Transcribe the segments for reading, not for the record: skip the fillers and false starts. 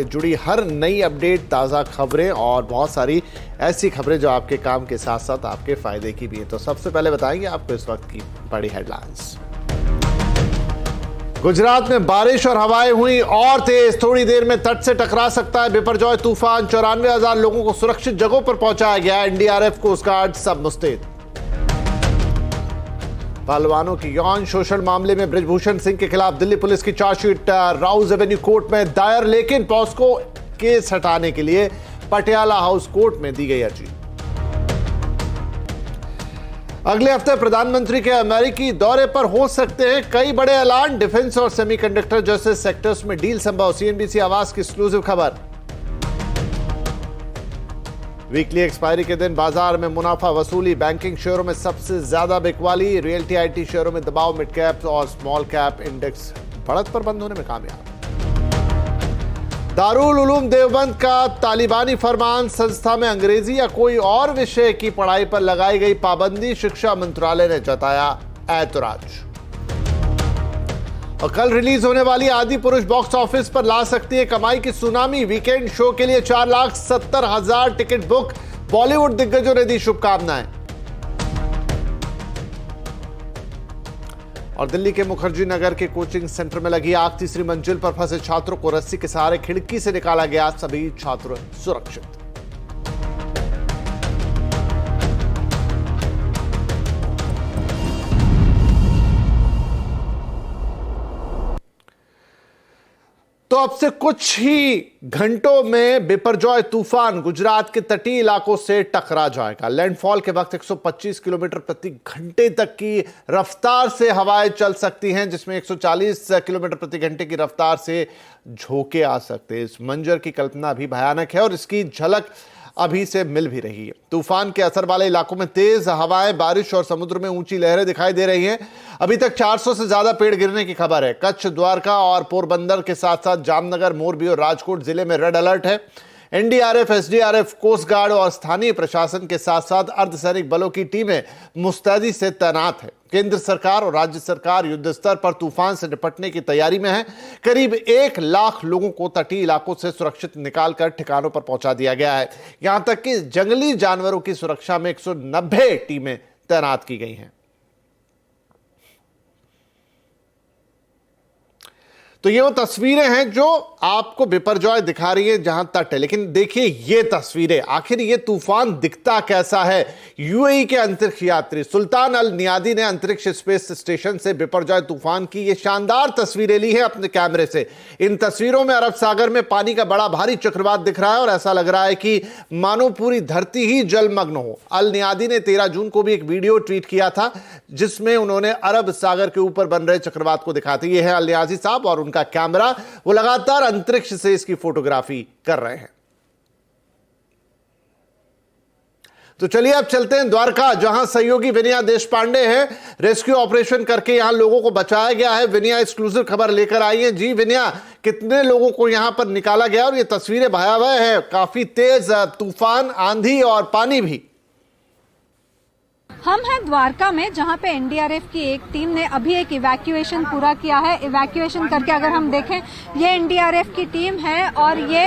जुड़ी हर नई अपडेट, ताज़ा खबरें और बहुत सारी ऐसी खबरें जो आपके काम के साथ साथ आपके फायदे की भी है। तो सबसे पहले बताएंगे आपको इस वक्त की बड़ी हेडलाइंस। गुजरात में बारिश और हवाएं हुई और तेज, थोड़ी देर में तट से टकरा सकता है बिपरजॉय तूफान। 94,000 लोगों को सुरक्षित जगहों पर पहुंचाया गया। एनडीआरएफ, कोस्ट गार्ड सब मुस्तैद। पहलवानों की यौन शोषण मामले में बृजभूषण सिंह के खिलाफ दिल्ली पुलिस की चार्जशीट राउज एवेन्यू कोर्ट में दायर, लेकिन पॉस्को केस हटाने के लिए पटियाला हाउस कोर्ट में दी गई अर्जी। अगले हफ्ते प्रधानमंत्री के अमेरिकी दौरे पर हो सकते हैं कई बड़े ऐलान। डिफेंस और सेमीकंडक्टर जैसे सेक्टर्स में डील संभव। सीएनबीसी आवाज की एक्सक्लूसिव खबर। वीकली एक्सपायरी के दिन बाजार में मुनाफा वसूली। बैंकिंग शेयरों में सबसे ज्यादा बिकवाली। रियल्टी आईटी शेयरों में दबाव। मिड कैप और स्मॉल कैप इंडेक्स बढ़त पर बंद होने में कामयाब। दारुल उलूम देवबंद का तालिबानी फरमान, संस्था में अंग्रेजी या कोई और विषय की पढ़ाई पर लगाई गई पाबंदी। शिक्षा मंत्रालय ने जताया ऐतराज। और कल रिलीज होने वाली आदि पुरुष बॉक्स ऑफिस पर ला सकती है कमाई की सुनामी। वीकेंड शो के लिए 4,70,000 टिकट बुक। बॉलीवुड दिग्गजों ने दी शुभकामनाएं। और दिल्ली के मुखर्जी नगर के कोचिंग सेंटर में लगी आग। तीसरी मंजिल पर फंसे छात्रों को रस्सी के सहारे खिड़की से निकाला गया। सभी छात्र सुरक्षित। तो अब से कुछ ही घंटों में बिपरजॉय तूफान गुजरात के तटीय इलाकों से टकरा जाएगा। लैंडफॉल के वक्त 125 किलोमीटर प्रति घंटे तक की रफ्तार से हवाएं चल सकती हैं, जिसमें 140 किलोमीटर प्रति घंटे की रफ्तार से झोंके आ सकते हैं। इस मंजर की कल्पना भी भयानक है और इसकी झलक अभी से मिल भी रही है। तूफान के असर वाले इलाकों में तेज हवाएं, बारिश और समुद्र में ऊंची लहरें दिखाई दे रही हैं। अभी तक 400 से ज्यादा पेड़ गिरने की खबर है। कच्छ, द्वारका और पोरबंदर के साथ साथ जामनगर, मोरबी और राजकोट जिले में रेड अलर्ट है। एनडीआरएफ, एसडीआरएफ, कोस्ट गार्ड और स्थानीय प्रशासन के साथ साथ अर्धसैनिक बलों की टीमें मुस्तैदी से तैनात है। केंद्र सरकार और राज्य सरकार युद्ध स्तर पर तूफान से निपटने की तैयारी में है। करीब 1 लाख लोगों को तटीय इलाकों से सुरक्षित निकालकर ठिकानों पर पहुंचा दिया गया है। यहां तक कि जंगली जानवरों की सुरक्षा में 190 टीमें तैनात की गई हैं। तो ये वो तस्वीरें हैं जो आपको बिपरजॉय दिखा रही है जहां तट है। लेकिन देखिए ये तस्वीरें, आखिर ये तूफान दिखता कैसा है। यूएई के अंतरिक्ष यात्री सुल्तान अल नियादी ने अंतरिक्ष स्पेस स्टेशन से बिपरजॉय तूफान की ये शानदार तस्वीरें ली है अपने कैमरे से। इन तस्वीरों में अरब सागर में पानी का बड़ा भारी चक्रवात दिख रहा है और ऐसा लग रहा है कि मानो पूरी धरती ही जलमग्न हो। अल नियादी ने 13 जून को भी एक वीडियो ट्वीट किया था जिसमें उन्होंने अरब सागर के ऊपर बन रहे चक्रवात को दिखाते। ये है अल नियादी साहब और उनका कैमरा, वो लगातार अंतरिक्ष से इसकी फोटोग्राफी कर रहे हैं। तो चलिए अब चलते हैं द्वारका, जहां सहयोगी विनया देशपांडे हैं। रेस्क्यू ऑपरेशन करके यहां लोगों को बचाया गया है। विनया एक्सक्लूसिव खबर लेकर आई है। जी विनया, कितने लोगों को यहां पर निकाला गया और ये तस्वीरें भयावह है, काफी तेज तूफान, आंधी और पानी भी। हम हैं द्वारका में, जहां पे एनडीआरएफ की एक टीम ने अभी एक इवैक्यूएशन पूरा किया है। इवैक्यूएशन करके अगर हम देखें, ये एनडीआरएफ की टीम है और ये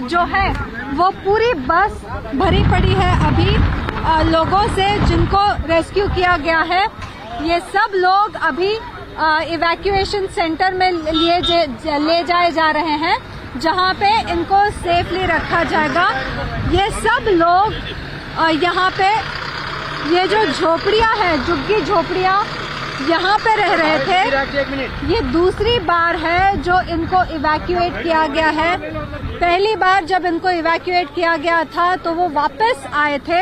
जो है वो पूरी बस भरी पड़ी है अभी लोगों से जिनको रेस्क्यू किया गया है। ये सब लोग अभी इवैक्यूएशन सेंटर में ले जाए जा रहे हैं, जहां पे इनको सेफली रखा जाएगा। ये सब लोग यहाँ पे, ये जो झोपड़ियां हैं, झुग्गी झोपड़ियां, यहाँ पे रह रहे थे। ये दूसरी बार है जो इनको इवैक्यूएट किया गया है। पहली बार जब इनको इवैक्यूएट किया गया था तो वो वापस आए थे।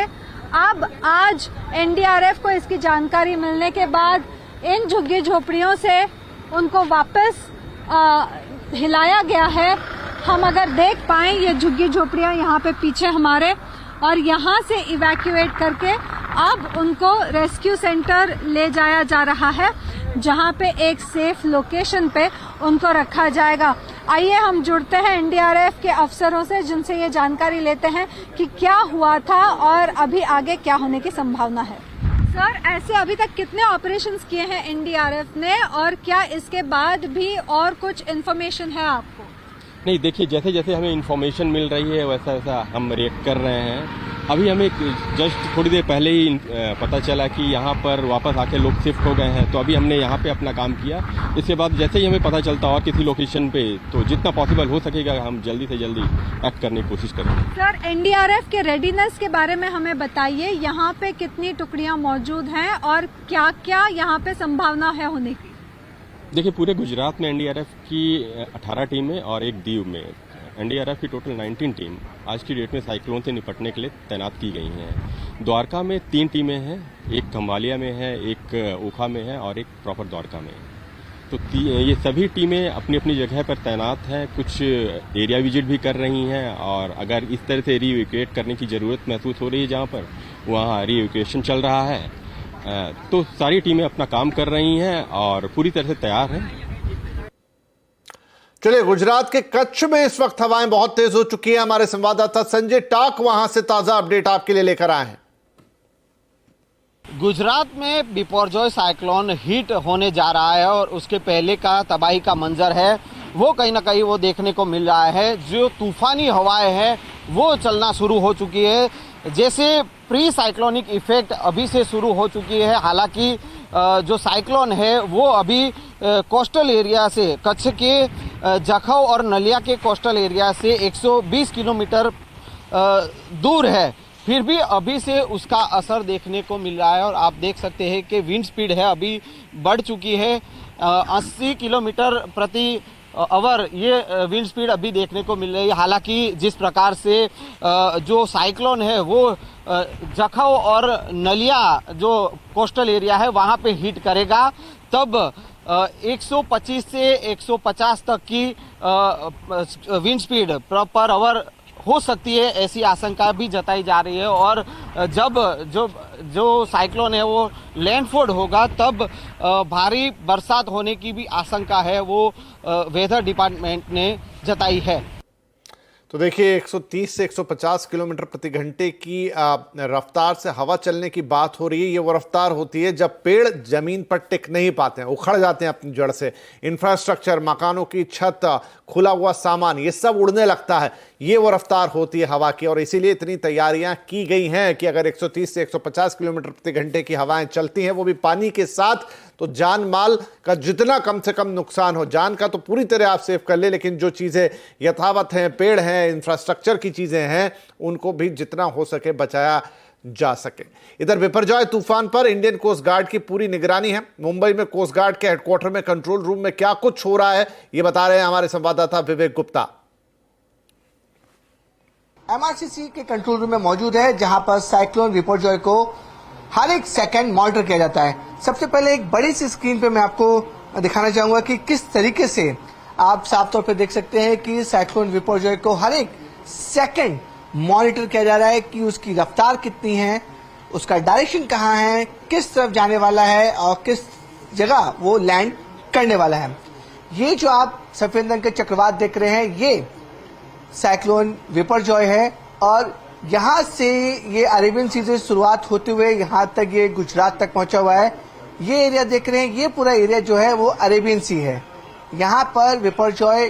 अब आज एनडीआरएफ को इसकी जानकारी मिलने के बाद इन झुग्गी झोपड़ियों से उनको वापस हिलाया गया है। हम अगर देख पाएं, ये झुग्गी झोपड़ियां यहाँ पे पीछे हमारे, और यहाँ से इवैक्यूएट करके अब उनको रेस्क्यू सेंटर ले जाया जा रहा है, जहाँ पे एक सेफ लोकेशन पे उनको रखा जाएगा। आइए हम जुड़ते हैं एनडीआरएफ के अफसरों से, जिनसे ये जानकारी लेते हैं कि क्या हुआ था और अभी आगे क्या होने की संभावना है। सर, ऐसे अभी तक कितने ऑपरेशंस किए हैं एनडीआरएफ ने और क्या इसके बाद भी और कुछ इन्फॉर्मेशन है आपको? नहीं, देखिए, जैसे जैसे हमें इन्फॉर्मेशन मिल रही है वैसा वैसा हम रिएक्ट कर रहे हैं। अभी हमें जस्ट थोड़ी देर पहले ही पता चला कि यहाँ पर वापस आके लोग शिफ्ट हो गए हैं, तो अभी हमने यहाँ पे अपना काम किया। इसके बाद जैसे ही हमें पता चलता और किसी लोकेशन पे, तो जितना पॉसिबल हो सकेगा हम जल्दी से जल्दी एक्ट करने की कोशिश करेंगे। सर, एनडीआरएफ के रेडीनेस के बारे में हमें बताइए, यहाँ पे कितनी टुकड़ियाँ मौजूद हैं और क्या क्या यहाँ पे संभावना है होने की? देखिए, पूरे गुजरात में एनडीआरएफ की 18 टीमें और एक दीव में एनडीआरएफ की टोटल 19 टीम आज की डेट में साइक्लोन से निपटने के लिए तैनात की गई हैं। द्वारका में 3 टीमें हैं, एक खम्भालिया में है, एक ओखा में है और एक प्रॉपर द्वारका में है। तो ये सभी टीमें अपनी अपनी जगह पर तैनात हैं, कुछ एरिया विजिट भी कर रही हैं और अगर इस तरह से रीइवैक्यूएट करने की ज़रूरत महसूस हो रही है जहाँ पर, वहाँ रीइवैक्यूएशन चल रहा है। तो सारी टीमें अपना काम कर रही हैं और पूरी तरह से तैयार हैं। चलिए, गुजरात के कच्छ में इस वक्त हवाएं बहुत तेज हो चुकी हैं। हमारे संवाददाता संजय टाक वहां से ताजा अपडेट आपके लिए लेकर आए हैं। गुजरात में बिपरजॉय साइक्लोन हिट होने जा रहा है और उसके पहले का तबाही का मंजर है वो कहीं ना कहीं वो देखने को मिल रहा है। जो तूफानी हवाएं हैं वो चलना शुरू हो चुकी है, जैसे प्री साइक्लोनिक इफेक्ट अभी से शुरू हो चुकी है। हालांकि जो साइक्लोन है वो अभी कोस्टल एरिया से, कच्छ के जखौ और नलिया के कोस्टल एरिया से 120 किलोमीटर दूर है, फिर भी अभी से उसका असर देखने को मिल रहा है। और आप देख सकते हैं कि विंड स्पीड है अभी बढ़ चुकी है, 80 किलोमीटर प्रति अवर ये विंड स्पीड अभी देखने को मिल रही है। हालांकि जिस प्रकार से जो साइक्लोन है वो जखौ और नलिया जो कोस्टल एरिया है वहाँ पे हिट करेगा, तब 125 से 150 तक की विंड स्पीड पर आवर हो सकती है, ऐसी आशंका भी जताई जा रही है। और जब जो साइक्लोन है वो लैंडफॉल होगा तब भारी बरसात होने की भी आशंका है, वो वेदर डिपार्टमेंट ने जताई है। तो देखिए, 130 से 150 किलोमीटर प्रति घंटे की रफ्तार से हवा चलने की बात हो रही है। ये वो रफ्तार होती है जब पेड़ जमीन पर टिक नहीं पाते हैं, उखड़ जाते हैं अपनी जड़ से। इंफ्रास्ट्रक्चर, मकानों की छत, खुला हुआ सामान, ये सब उड़ने लगता है। ये वो रफ्तार होती है हवा की, और इसीलिए इतनी तैयारियां की गई हैं कि अगर 130 से 150 किलोमीटर प्रति घंटे की हवाएं चलती हैं, वो भी पानी के साथ, तो जान माल का जितना कम से कम नुकसान हो, जान का तो पूरी तरह आप सेव कर ले, लेकिन जो चीजें यथावत हैं, पेड़ हैं, इंफ्रास्ट्रक्चर की चीजें हैं, उनको भी जितना हो सके बचाया जा सके। इधर बिपरजॉय तूफान पर इंडियन कोस्ट गार्ड की पूरी निगरानी है। मुंबई में कोस्ट गार्ड के हेडक्वार्टर में कंट्रोल रूम में क्या कुछ हो रहा है, ये बता रहे हैं हमारे संवाददाता विवेक गुप्ता। एमआरसीसी के कंट्रोल रूम में मौजूद है, जहां पर साइक्लोन बिपरजॉय को हर एक सेकंड मॉनिटर किया जाता है। सबसे पहले एक बड़ी सी स्क्रीन पे मैं आपको दिखाना चाहूंगा कि किस तरीके से आप साफ तौर पे देख सकते हैं कि साइक्लोन बिपरजॉय को हर एक सेकंड मॉनिटर किया जा रहा है कि उसकी रफ्तार कितनी है, उसका डायरेक्शन कहाँ है, किस तरफ जाने वाला है और किस जगह वो लैंड करने वाला है। ये जो आप सफेद रंग के चक्रवात देख रहे हैं, ये साइक्लोन बिपरजॉय है और यहाँ से ये अरेबियन सी से शुरुआत होते हुए यहाँ तक ये गुजरात तक पहुंचा हुआ है। ये एरिया देख रहे हैं, ये पूरा एरिया जो है वो अरेबियन सी है। यहाँ पर बिपरजॉय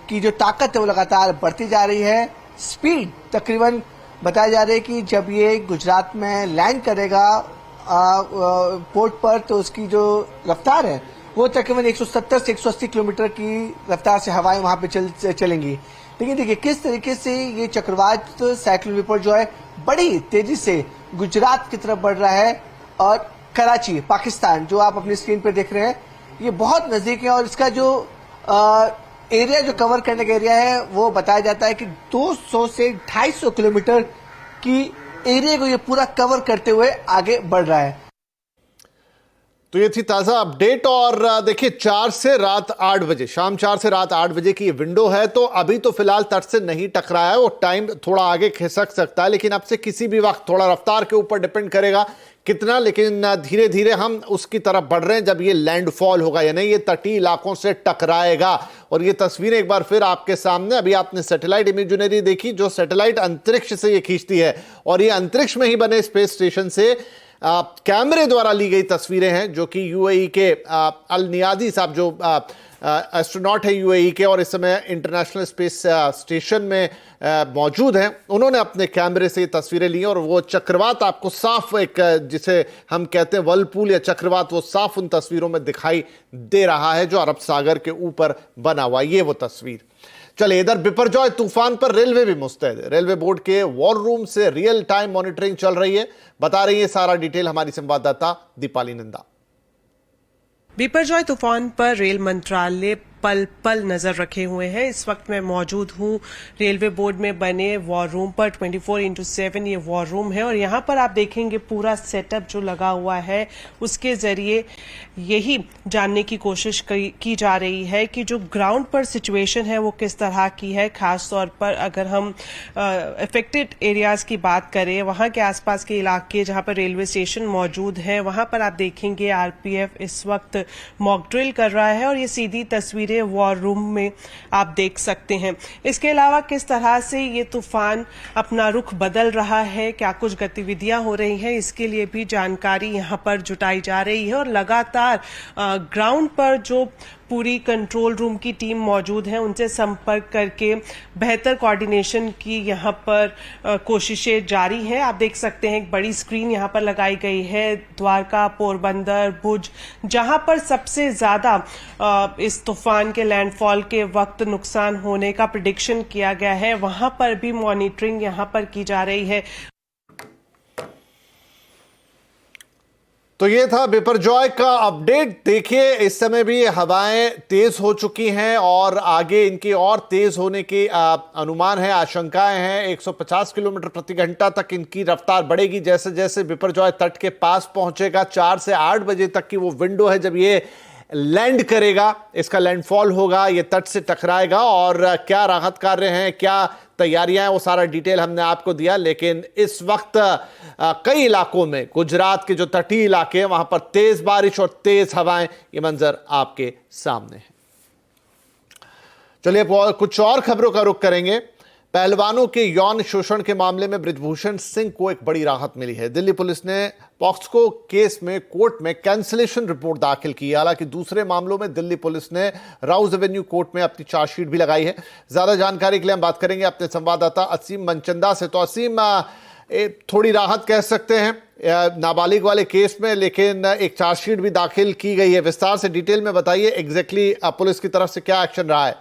की जो ताकत है वो लगातार बढ़ती जा रही है। स्पीड तकरीबन बताया जा रहा है कि जब ये गुजरात में लैंड करेगा पोर्ट पर, तो उसकी जो रफ्तार है वो तकरीबन 170 से 180 किलोमीटर की रफ्तार से हवाएं वहां पे चलेंगी। लेकिन देखिए किस तरीके से ये चक्रवात साइक्लोन बिपरजॉय बड़ी तेजी से गुजरात की तरफ बढ़ रहा है और कराची, पाकिस्तान, जो आप अपनी स्क्रीन पर देख रहे हैं, ये बहुत नजदीक है। और इसका जो एरिया जो कवर करने का एरिया है वो बताया जाता है कि 200 से 250 किलोमीटर की एरिया को ये पूरा कवर करते हुए आगे बढ़ रहा है। तो ये थी ताजा अपडेट। और देखिए, 4 से रात 8 बजे, शाम 4 से रात 8 बजे की ये विंडो है, तो अभी तो फिलहाल तट से नहीं टकराया है, वो टाइम थोड़ा आगे खिसक सकता है, लेकिन अब से किसी भी वक्त थोड़ा रफ्तार के ऊपर डिपेंड करेगा कितना, लेकिन धीरे धीरे हम उसकी तरफ बढ़ रहे हैं जब ये लैंडफॉल होगा, यानी ये तटीय इलाकों से टकराएगा। और ये तस्वीरें एक बार फिर आपके सामने, अभी आपने सैटेलाइट इमेजिनरी देखी, जो सैटेलाइट अंतरिक्ष से ये खींचती है, और ये अंतरिक्ष में ही बने स्पेस स्टेशन से कैमरे द्वारा ली गई तस्वीरें हैं, जो कि यूएई के अल नियादी साहब जो एस्ट्रोनॉट है यूएई के और इस समय इंटरनेशनल स्पेस स्टेशन में मौजूद हैं, उन्होंने अपने कैमरे से ये तस्वीरें ली और वो चक्रवात आपको साफ, एक जिसे हम कहते हैं वर्लपूल या चक्रवात, वो साफ उन तस्वीरों में दिखाई दे रहा है जो अरब सागर के ऊपर बना हुआ। ये वो तस्वीर। चलिए, इधर बिपरजॉय तूफान पर रेलवे भी मुस्तैद है। रेलवे बोर्ड के वॉर रूम से रियल टाइम मॉनिटरिंग चल रही है। बता रही है सारा डिटेल हमारी संवाददाता दीपाली नंदा। बिपरजॉय तूफान पर रेल मंत्रालय पल पल नजर रखे हुए हैं। इस वक्त मैं मौजूद हूं रेलवे बोर्ड में बने वॉर रूम पर। 24/7 ये वॉर रूम है और यहां पर आप देखेंगे पूरा सेटअप जो लगा हुआ है, उसके जरिए यही जानने की कोशिश की जा रही है कि जो ग्राउंड पर सिचुएशन है वो किस तरह की है। खास तौर पर अगर हम अफेक्टेड एरियाज की बात करें, वहां के आसपास के इलाके जहां पर रेलवे स्टेशन मौजूद है, वहां पर आप देखेंगे आरपीएफ इस वक्त मॉक ड्रिल कर रहा है और ये सीधी तस्वीर वॉर रूम में आप देख सकते हैं। इसके अलावा किस तरह से ये तूफान अपना रुख बदल रहा है, क्या कुछ गतिविधियां हो रही हैं, इसके लिए भी जानकारी यहां पर जुटाई जा रही है और लगातार ग्राउंड पर जो पूरी कंट्रोल रूम की टीम मौजूद है उनसे संपर्क करके बेहतर कोऑर्डिनेशन की यहां पर कोशिशें जारी हैं। आप देख सकते हैं एक बड़ी स्क्रीन यहां पर लगाई गई है। द्वारका, पोरबंदर, भुज, जहां पर सबसे ज्यादा इस तूफान के लैंडफॉल के वक्त नुकसान होने का प्रेडिक्शन किया गया है, वहां पर भी मॉनिटरिंग यहां पर की जा रही है। तो ये था बिपरजॉय का अपडेट। देखिए, इस समय भी हवाएं तेज हो चुकी हैं और आगे इनकी और तेज होने की अनुमान है, आशंकाएं हैं। 150 किलोमीटर प्रति घंटा तक इनकी रफ्तार बढ़ेगी जैसे जैसे बिपरजॉय तट के पास पहुंचेगा। 4 से 8 बजे तक की वो विंडो है जब ये लैंड करेगा, इसका लैंडफॉल होगा, ये तट से टकराएगा। और क्या राहत कार्य हैं, क्या तैयारियां हैं, वो सारा डिटेल हमने आपको दिया। लेकिन इस वक्त कई इलाकों में, गुजरात के जो तटीय इलाके हैं, वहां पर तेज बारिश और तेज हवाएं, ये मंजर आपके सामने है। चलिए कुछ और खबरों का रुख करेंगे। पहलवानों के यौन शोषण के मामले में ब्रिजभूषण सिंह को एक बड़ी राहत मिली है। दिल्ली पुलिस ने पॉक्सको केस में कोर्ट में कैंसिलेशन रिपोर्ट दाखिल की है। हालांकि दूसरे मामलों में दिल्ली पुलिस ने राउज एवेन्यू कोर्ट में अपनी चार्जशीट भी लगाई है। ज्यादा जानकारी के लिए हम बात करेंगे अपने संवाददाता असीम मनचंदा से। तो असीम, थोड़ी राहत कह सकते हैं नाबालिग वाले केस में, लेकिन एक चार्जशीट भी दाखिल की गई है। विस्तार से डिटेल में बताइए, एग्जैक्टली पुलिस की तरफ से क्या एक्शन रहा है?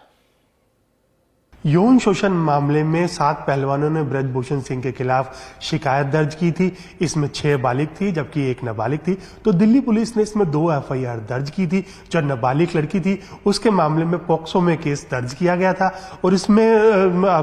यौन शोषण मामले में 7 पहलवानों ने ब्रजभूषण सिंह के खिलाफ शिकायत दर्ज की थी। इसमें 6 बालिग थी जबकि 1 नाबालिग थी। तो दिल्ली पुलिस ने इसमें 2 एफआईआर दर्ज की थी। जो नाबालिग लड़की थी उसके मामले में पॉक्सो में केस दर्ज किया गया था और इसमें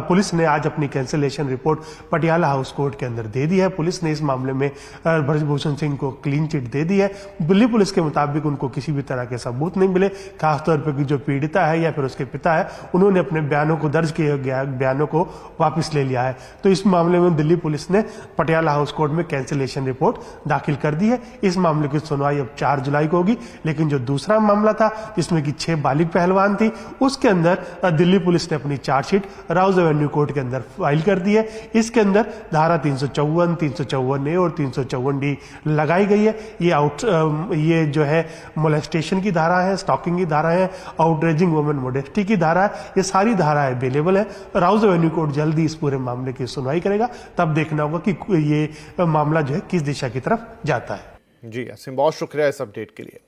पुलिस ने आज अपनी cancellation report Patiala house court के अंदर दे दी है। पुलिस ने इस मामले में ब्रजभूषण सिंह को क्लीन चिट दे दी है। दिल्ली पुलिस के मुताबिक उनको किसी भी तरह के सबूत नहीं मिले। खासतौर पर जो पीड़िता है या फिर उसके पिता है, उन्होंने अपने बयानों को दर्ज किए गया बयानों को वापस ले लिया है। तो इस मामले में दिल्ली पुलिस ने पटियाला हाउस कोर्ट में कैंसिलेशन रिपोर्ट दाखिल कर दी है। इस मामले की सुनवाई अब 4 जुलाई को होगी। लेकिन जो दूसरा मामला था जिसमें कि 6 बालिग पहलवान थी, उसके अंदर दिल्ली पुलिस ने अपनी चार्जशीट राउज एवेन्यू कोर्ट के अंदर फाइल कर दी है। इसके अंदर धारा 354, 354A और 354D लगाई गई है। ये जो है मोलेस्टेशन की धारा है, स्टॉकिंग की धारा है, आउटरेजिंग वुमेन मोडेस्टी की धारा है। ये सारी धाराएं अवेलेबल है। राउज एवेन्यू कोर्ट जल्दी इस पूरे मामले की सुनवाई करेगा। तब देखना होगा कि ये मामला जो है किस दिशा की तरफ जाता है। जी असीम, बहुत शुक्रिया इस अपडेट के लिए।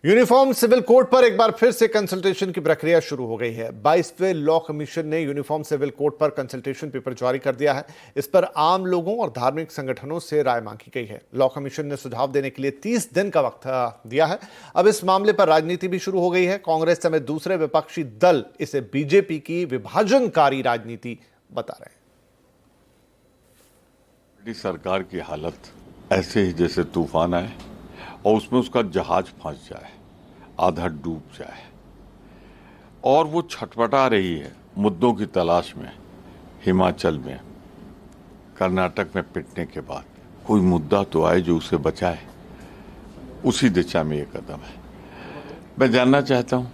यूनिफॉर्म सिविल कोड पर एक बार फिर से कंसल्टेशन की प्रक्रिया शुरू हो गई है। 22वें लॉ कमीशन ने यूनिफॉर्म सिविल कोड पर कंसल्टेशन पेपर जारी कर दिया है। इस पर आम लोगों और धार्मिक संगठनों से राय मांगी गई है। लॉ कमीशन ने सुझाव देने के लिए 30 दिन का वक्त दिया है। अब इस मामले पर राजनीति भी शुरू हो गई है। कांग्रेस समेत दूसरे विपक्षी दल इसे बीजेपी की विभाजनकारी राजनीति बता रहे हैं। सरकार की हालत ऐसे ही जैसे तूफान आए और उसमें उसका जहाज फंस जाए, आधा डूब जाए, और वो छटपटा रही है मुद्दों की तलाश में। हिमाचल में, कर्नाटक में पिटने के बाद कोई मुद्दा तो आए जो उसे बचाए। उसी दिशा में ये कदम है। मैं जानना चाहता हूं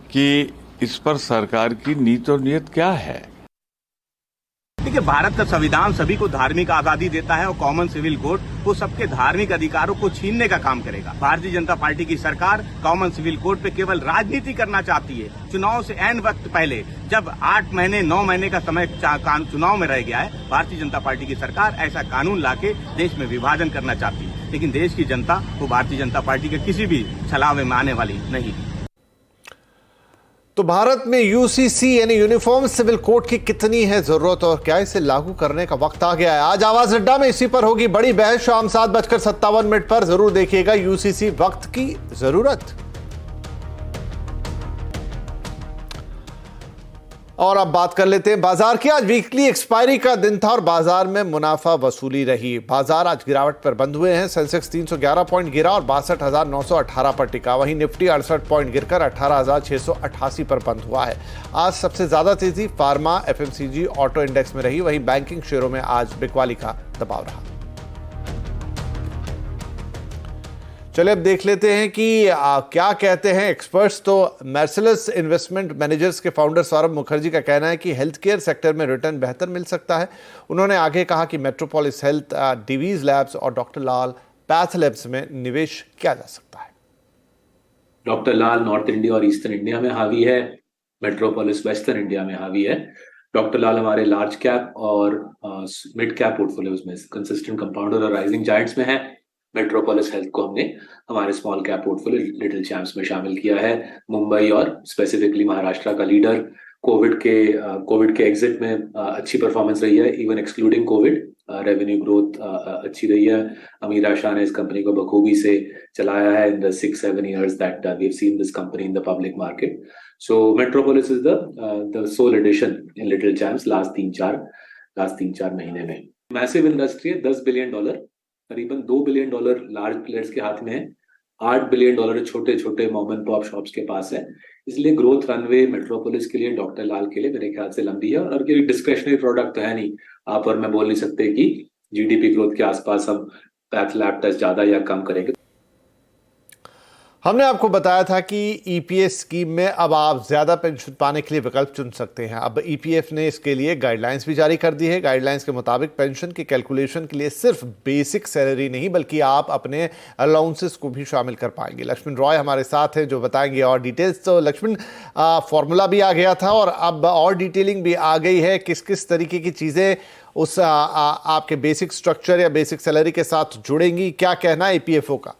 कि इस पर सरकार की नीति और नीयत क्या है। देखिए, भारत का संविधान सभी को धार्मिक आजादी देता है और कॉमन सिविल कोड वो सबके धार्मिक अधिकारों को छीनने का काम करेगा। भारतीय जनता पार्टी की सरकार कॉमन सिविल कोड पे केवल राजनीति करना चाहती है। चुनाव से ऐन वक्त पहले, जब 8 महीने 9 महीने का समय चुनाव में रह गया है, भारतीय जनता पार्टी की सरकार ऐसा कानून लाके देश में विभाजन करना चाहती है। लेकिन देश की जनता वो भारतीय जनता पार्टी के किसी भी छलावे में आने वाली नहीं। तो भारत में यूसीसी यानी यूनिफॉर्म सिविल कोड की कितनी है जरूरत और क्या इसे लागू करने का वक्त आ गया है? आज आवाज अड्डा में इसी पर होगी बड़ी बहस। शाम 7:57 पर जरूर देखिएगा यूसीसी वक्त की जरूरत। और अब बात कर लेते हैं बाजार की। आज वीकली एक्सपायरी का दिन था और बाजार में मुनाफा वसूली रही। बाजार आज गिरावट पर बंद हुए हैं। सेंसेक्स 311 पॉइंट गिरा और 62,918 पर टिका। वहीं निफ्टी 68 पॉइंट गिरकर 18,688 पर बंद हुआ है। आज सबसे ज्यादा तेजी फार्मा, एफएमसीजी, ऑटो इंडेक्स में रही। वहीं बैंकिंग शेयरों में आज बिकवाली का दबाव रहा। चलिए अब देख लेते हैं कि क्या कहते हैं एक्सपर्ट्स। तो मर्सिलस इन्वेस्टमेंट मैनेजर्स के फाउंडर सौरभ मुखर्जी का कहना है कि हेल्थ केयर सेक्टर में रिटर्न बेहतर मिल सकता है। उन्होंने आगे कहा कि मेट्रोपोलिस हेल्थ, डिवीज लैब्स और डॉक्टर लाल पैथ लैब्स में निवेश किया जा सकता है। डॉक्टर लाल नॉर्थ इंडिया और ईस्टर्न इंडिया में हावी है, मेट्रोपोलिस वेस्टर्न इंडिया में हावी है। डॉक्टर लाल हमारे लार्ज कैप और मिड कैप पोर्टफोलियोज में कंसिस्टेंट कंपाउंडर और राइजिंग जायंट्स में है। मेट्रोपोलिस हेल्थ को हमने हमारे small cap portfolio little champs में शामिल किया है। मुंबई और स्पेसिफिकली महाराष्ट्र का लीडर, कोविड के एग्जिट में अच्छी परफॉर्मेंस रही है। Even excluding Covid revenue growth अच्छी रही है। अमीरा शाह ने इस कंपनी को बखूबी से चलाया है in the 6-7 years that we have seen this company in the public market. So Metropolis is the sole addition in Little Champs last 3-4 महीने में। मैसिव इंडस्ट्री है, $10 बिलियन, करीबन $2 बिलियन लार्ज प्लेयर्स के हाथ में है, $8 बिलियन छोटे छोटे मॉम एंड पॉप शॉप्स के पास है। इसलिए ग्रोथ रनवे मेट्रोपोलिस के लिए, डॉक्टर लाल के लिए मेरे ख्याल से लंबी है। और ये डिस्क्रिशनरी प्रोडक्ट तो है नहीं, आप और मैं बोल नहीं सकते कि जीडीपी ग्रोथ के आसपास हम पैथ लैब टेस्ट ज्यादा या कम करेंगे। हमने आपको बताया था कि ईपीएस स्कीम में अब आप ज्यादा पेंशन पाने के लिए विकल्प चुन सकते हैं। अब ईपीएफ ने इसके लिए गाइडलाइंस भी जारी कर दी है। गाइडलाइंस के मुताबिक पेंशन के कैलकुलेशन के लिए सिर्फ बेसिक सैलरी नहीं बल्कि आप अपने अलाउंसेस को भी शामिल कर पाएंगे। लक्ष्मण रॉय हमारे साथ हैं जो बताएंगे और डिटेल्स। तो लक्ष्मण, फॉर्मूला भी आ गया था और अब और डिटेलिंग भी आ गई है। किस किस तरीके की चीजें उस आपके बेसिक स्ट्रक्चर या बेसिक सैलरी के साथ जुड़ेंगी, क्या कहना है ईपीएफओ का?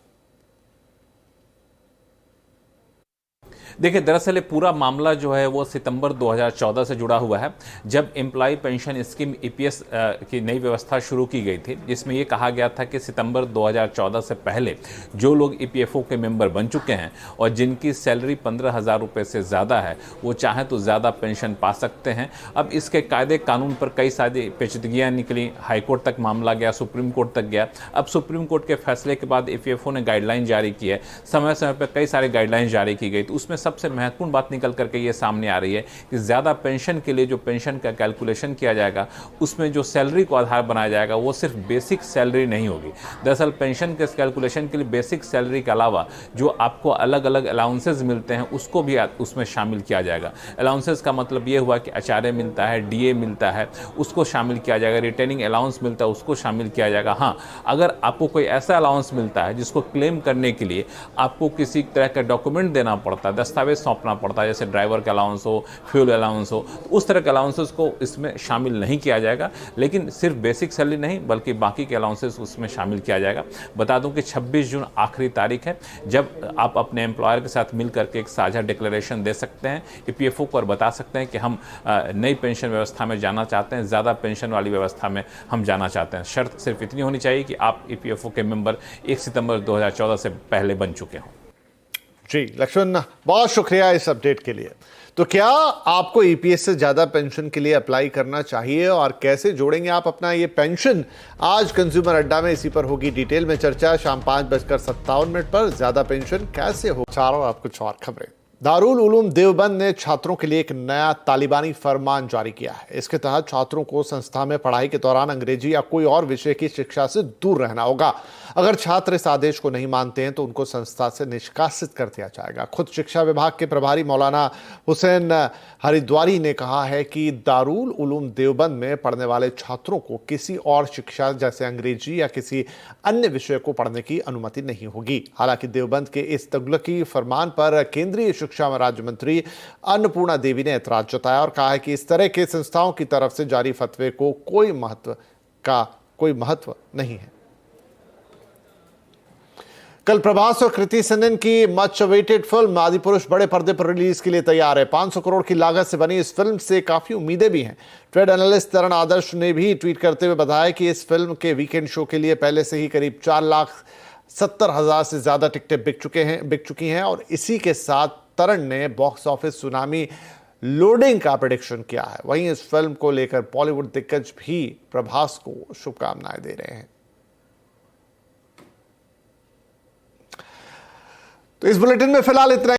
देखिए, दरअसल पूरा मामला जो है वो सितंबर 2014 से जुड़ा हुआ है, जब एम्प्लॉय पेंशन स्कीम ईपीएस की नई व्यवस्था शुरू की गई थी, जिसमें ये कहा गया था कि सितंबर 2014 से पहले जो लोग ईपीएफओ के मेंबर बन चुके हैं और जिनकी सैलरी 15,000 रुपये से ज़्यादा है, वो चाहें तो ज़्यादा पेंशन पा सकते हैं। अब इसके कायदे कानून पर कई सारी पेचीदगियाँ निकली, हाईकोर्ट तक मामला गया, सुप्रीम कोर्ट तक गया। अब सुप्रीम कोर्ट के फैसले के बाद ईपीएफओ ने गाइडलाइन जारी की है। समय समय पर कई सारी गाइडलाइन जारी की गई, तो उसमें सबसे महत्वपूर्ण बात निकल करके ये सामने आ रही है कि ज़्यादा पेंशन के लिए जो पेंशन का कैलकुलेशन किया जाएगा, उसमें जो सैलरी को आधार बनाया जाएगा वो सिर्फ बेसिक सैलरी नहीं होगी। दरअसल पेंशन के कैलकुलेशन के लिए बेसिक सैलरी के अलावा जो आपको अलग अलग अलाउंसेस मिलते हैं उसको भी उसमें शामिल किया जाएगा। अलाउंसेस का मतलब ये हुआ कि एचआरए मिलता है, डीए मिलता है, उसको शामिल किया जाएगा। रिटेनिंग अलाउंस मिलता है, उसको शामिल किया जाएगा। हाँ, अगर आपको कोई ऐसा अलाउंस मिलता है जिसको क्लेम करने के लिए आपको किसी तरह का डॉक्यूमेंट देना पड़ता है, दस्तावेज सौंपना पड़ता है, जैसे ड्राइवर का अलाउंस हो, फ्यूल अलाउंस हो, तो उस तरह के अलाउंसेस को इसमें शामिल नहीं किया जाएगा। लेकिन सिर्फ बेसिक सैलरी नहीं बल्कि बाकी के अलाउंसेस उसमें शामिल किया जाएगा। बता दूं कि 26 जून आखिरी तारीख है जब आप अपने एम्प्लॉयर के साथ मिल करके एक साझा डिक्लेरेशन दे सकते हैं ईपीएफओ को और बता सकते हैं कि हम नई पेंशन व्यवस्था में जाना चाहते हैं, ज़्यादा पेंशन वाली व्यवस्था में हम जाना चाहते हैं। शर्त सिर्फ इतनी होनी चाहिए कि आप ईपीएफओ के मेंबर 1 सितंबर 2014 से पहले बन चुके हों। जी लक्ष्मण, बहुत शुक्रिया इस अपडेट के लिए। तो क्या आपको ईपीएस से ज्यादा पेंशन के लिए अप्लाई करना चाहिए और कैसे जोड़ेंगे आप अपना ये पेंशन? आज कंज्यूमर अड्डा में इसी पर होगी डिटेल में चर्चा। शाम 5:57 पर ज्यादा पेंशन कैसे हो। चारों आप कुछ और खबरें। दारुल उलूम देवबंद ने छात्रों के लिए एक नया तालिबानी फरमान जारी किया है। इसके तहत छात्रों को संस्था में पढ़ाई के दौरान अंग्रेजी या कोई और विषय की शिक्षा से दूर रहना होगा। अगर छात्र इस आदेश को नहीं मानते हैं तो उनको संस्था से निष्कासित कर दिया जाएगा। खुद शिक्षा विभाग के प्रभारी मौलाना हुसैन हरिद्वारी ने कहा है कि दारुल उलूम देवबंद में पढ़ने वाले छात्रों को किसी और शिक्षा जैसे अंग्रेजी या किसी अन्य विषय को पढ़ने की अनुमति नहीं होगी। हालांकि देवबंद के इस तुगलकी फरमान पर केंद्रीय शिक्षा राज्य मंत्री अन्नपूर्णा देवी ने ऐतराज जताया और कहा है कि इस तरह के संस्थाओं की तरफ से जारी फतवे को कोई महत्व नहीं है। कल प्रभास और कृति सेनन की मच अवेटेड फिल्म आदिपुरुष बड़े पर्दे पर रिलीज के लिए तैयार है। 500 करोड़ की लागत से बनी इस फिल्म से काफी उम्मीदें भी हैं। ट्रेड एनालिस्ट तरण आदर्श ने भी ट्वीट करते हुए बताया कि इस फिल्म के वीकेंड शो के लिए पहले से ही करीब 4,70,000 से ज्यादा टिकटें बिक चुकी हैं और इसी के साथ तरण ने बॉक्स ऑफिस सुनामी लोडिंग का प्रेडिक्शन किया है। वहीं इस फिल्म को लेकर बॉलीवुड दिग्गज भी प्रभास को शुभकामनाएं दे रहे हैं। तो इस बुलेटिन में फिलहाल इतना।